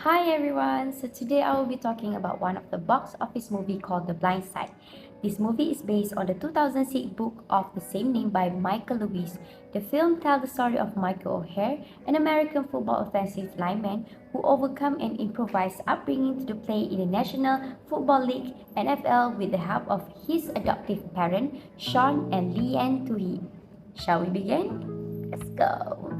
Hi everyone! So today I will be talking about one of the box office movie called The Blind Side. This movie is based on the 2006 book of the same name by Michael Lewis. The film tells the story of Michael O'Hare, an American football offensive lineman who overcome an improvised upbringing to play in the National Football League (NFL) with the help of his adoptive parents, Sean and Leanne Tuohy. Shall we begin? Let's go!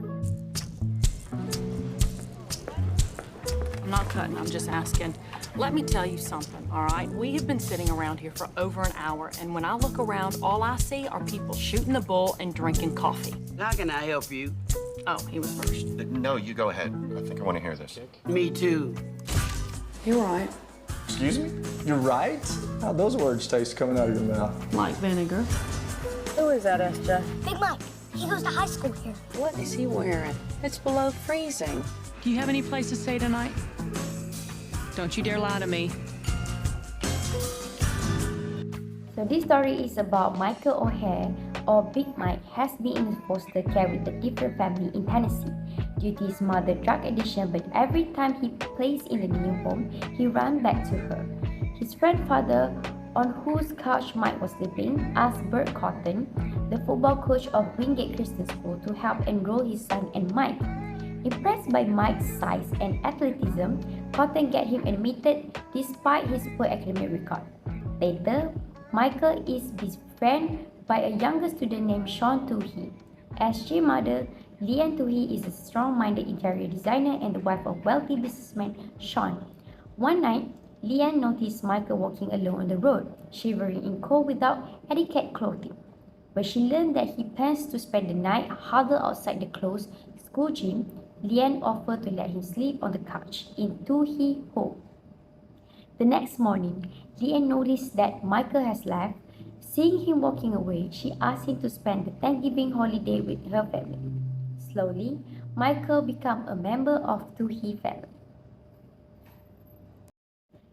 I'm not cutting, I'm just asking. Let me tell you something, all right? We have been sitting around here for over an hour, and when I look around, all I see are people shooting the bull and drinking coffee. How can I help you? Oh, he was first. No, you go ahead. I think I want to hear this. Me too. You're right. Excuse me? You're right? How'd those words taste coming out of your mouth? Like vinegar. Who is that, SJ? Big Mike. He goes to high school here. What is he wearing? It's below freezing. Do you have any place to stay tonight? Don't you dare lie to me. So this story is about Michael O'Hare, or Big Mike, has been in foster care with a different family in Tennessee due to his mother's drug addiction, but every time he plays in the new home, he runs back to her. His friend father, on whose couch Mike was sleeping, asked Bert Cotton, the football coach of Wingate Christian School, to help enroll his son and Mike. Impressed by Mike's size and athleticism, Cotton got him admitted despite his poor academic record. Later, Michael is befriended by a younger student named Sean Tuohy. SJ's mother, Leanne Tuohy, is a strong-minded interior designer and the wife of wealthy businessman Sean. One night, Leanne noticed Michael walking alone on the road, shivering in cold without adequate clothing. When she learned that he plans to spend the night huddled outside the closed school gym, Leanne offered to let him sleep on the couch in Tuohy's home. The next morning, Leanne noticed that Michael has left. Seeing him walking away, she asked him to spend the Thanksgiving holiday with her family. Slowly, Michael became a member of Tuohy's family.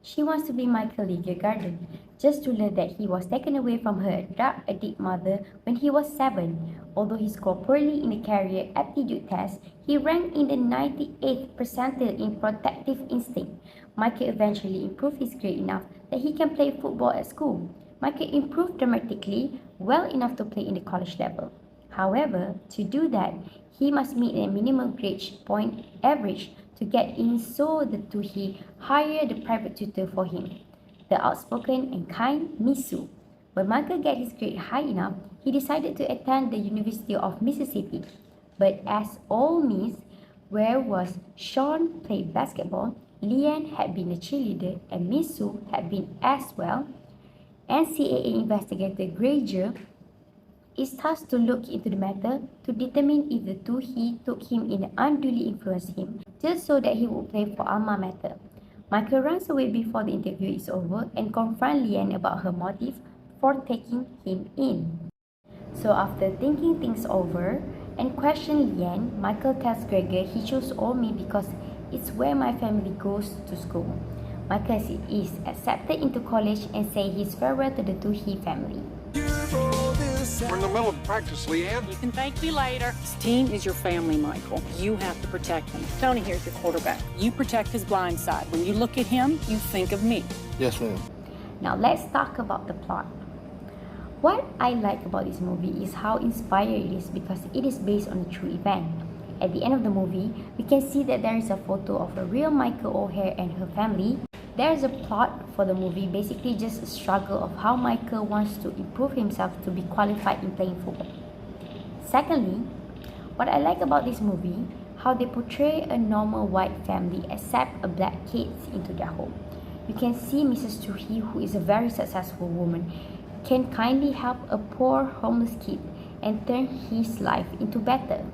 She wants to be Michael League Garden, just to learn that he was taken away from her drug addict mother when he was 7. Although he scored poorly in the career aptitude test, he ranked in the 98th percentile in protective instinct. Michael eventually improved his grade enough that he can play football at school. Michael improved dramatically, well enough to play in the college level. However, to do that, he must meet a minimum grade point average to get in, so the Tuohy hired a private tutor for him, the outspoken and kind Misu. When Michael got his grade high enough, he decided to attend the University of Mississippi. But as Ole Miss, where was Sean played basketball, Leanne had been a cheerleader and Misu had been as well. NCAA investigator Granger is tasked to look into the matter to determine if the Tuohy took him in and unduly influenced him, just so that he would play for alma mater. Michael runs away before the interview is over and confronts Leanne about her motive for taking him in. So after thinking things over and questioning Leanne, Michael tells Gregor he chose Ole Miss because it's where my family goes to school. Michael is accepted into college and says his farewell to the Tuohy family. We're in the middle of practice, Leanne. You can thank me later. This team is your family, Michael. You have to protect them. Tony here's your quarterback. You protect his blind side. When you look at him, you think of me. Yes, ma'am. Now let's talk about the plot. What I like about this movie is how inspired it is because it is based on a true event. At the end of the movie, we can see that there is a photo of a real Michael O'Hare and her family. There is a plot for the movie, basically just a struggle of how Michael wants to improve himself to be qualified in playing football. Secondly, what I like about this movie, how they portray a normal white family accept a black kid into their home. You can see Mrs. Tuohy, who is a very successful woman, can kindly help a poor homeless kid and turn his life into better.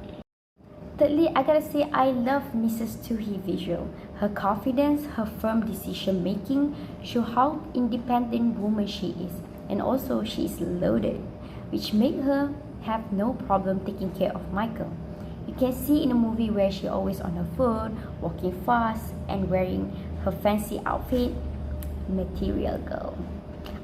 Thirdly, I gotta say I love Mrs. Tuohy visual. Her confidence, her firm decision making show how independent woman she is, and also she is loaded, which make her have no problem taking care of Michael. You can see in the movie where she always on her phone, walking fast and wearing her fancy outfit. Material girl.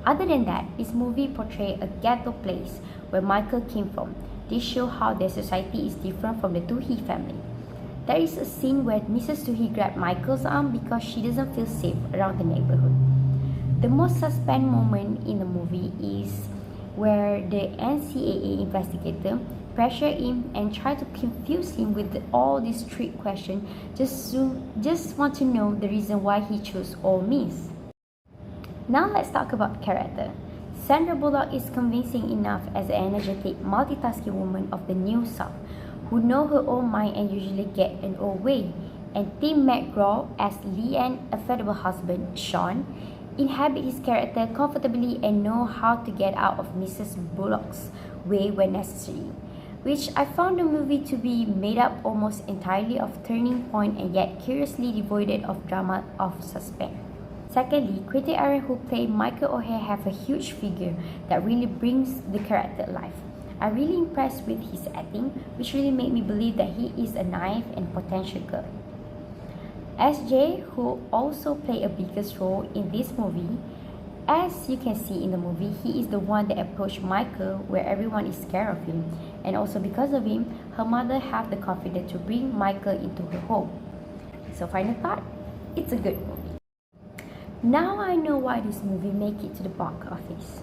Other than that, this movie portrays a ghetto place where Michael came from. This shows how their society is different from the Tuohy family. There is a scene where Mrs. Suhi grabs Michael's arm because she doesn't feel safe around the neighborhood. The most suspense moment in the movie is where the NCAA investigator pressure him and try to confuse him with all these trick questions just want to know the reason why he chose Ole Miss. Now let's talk about character. Sandra Bullock is convincing enough as an energetic, multitasking woman of the New South who know her own mind and usually get an own way. And Tim McGraw as Leanne's affable husband, Sean, inhabit his character comfortably and know how to get out of Mrs. Bullock's way when necessary, which I found the movie to be made up almost entirely of turning point and yet curiously devoid of drama of suspense. Secondly, Quentin Aaron, who played Michael O'Hare, have a huge figure that really brings the character alive. I'm really impressed with his acting, which really made me believe that he is a naive and potential girl. SJ, who also played a biggest role in this movie, as you can see in the movie, he is the one that approached Michael where everyone is scared of him, and also because of him, her mother have the confidence to bring Michael into her home. So final thought, it's a good movie. Now I know why this movie make it to the box office.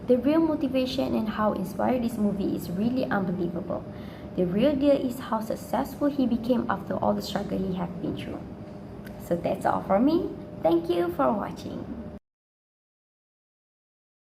The real motivation and how inspired this movie is really unbelievable. The real deal is how successful he became after all the struggle he have been through. So that's all from me. Thank you for watching.